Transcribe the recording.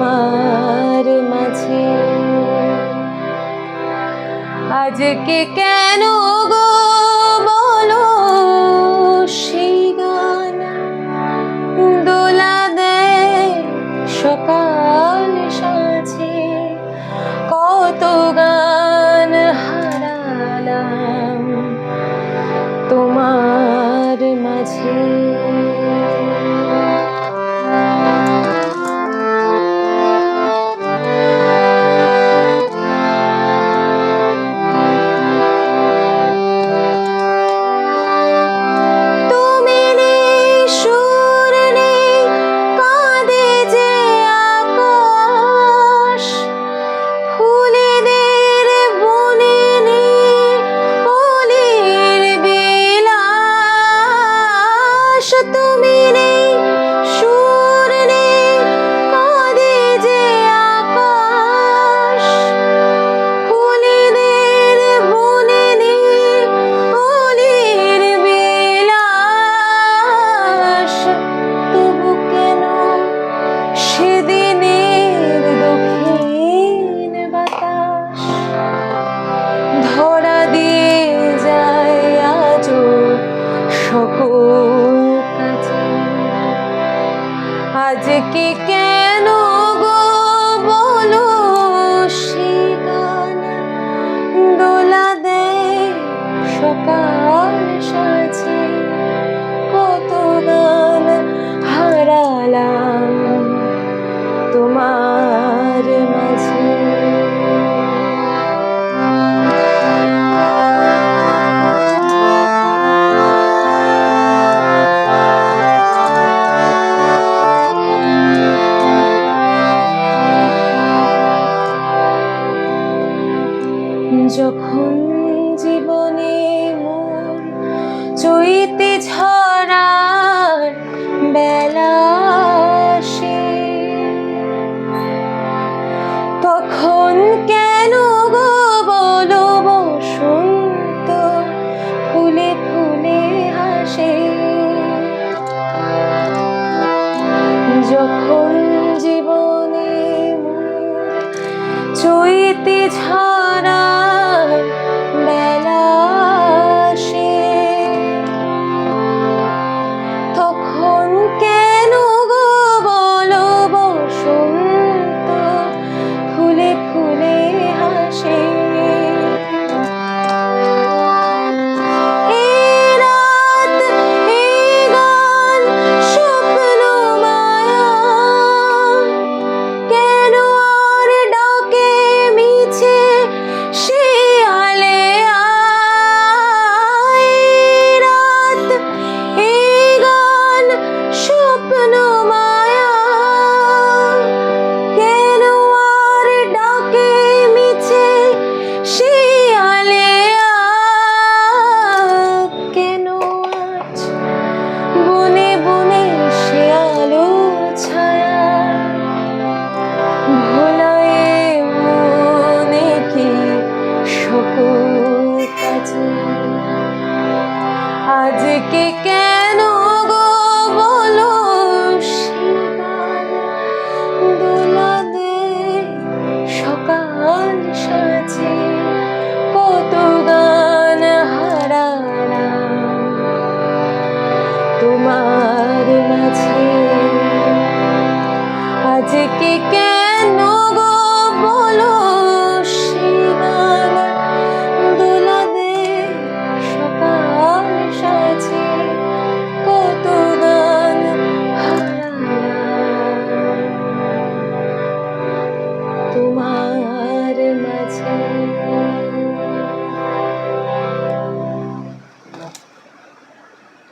তোমার মাঝে। আজকে কেন গো বলো সেই গান দোলা দেয় সকাল সাজে। কত গান হারালাম তোমার মাঝে। তুমি নেই, সুর নেই, কাঁদে যে আকাশ। ফুলেদের বনে নেই অলির বিলাস। তবু কেন সেদিনের দক্ষিণ বাতাস ধরা দিয়ে যায় আজও সকল। আজকে কেন গো বলো সেই গান দোলা দেয় সকাল সাজে। কত গান হারালাম তোমার মাঝে। যখন জীবনে মোর চৈতে ঝরার বেলা আসে, তখন কেন গো বলো বসন্ত ফুলে ফুলে হাসে। যখন জীবনে মোর চৈতে ঝরার বেলা আসে, তখন কেন গো বলো বসন্ত ফুলে ফুলে হাসে। আজকে কেন গো বলো সেই গান দোলা দেয় সকাল সাজে। কত গান হারালাম তোমার মাঝে। আজকে কেন গো বলো সেই গান দোলা দেয় সকাল সাজে। কত গান হারালাম তোমার মাঝে।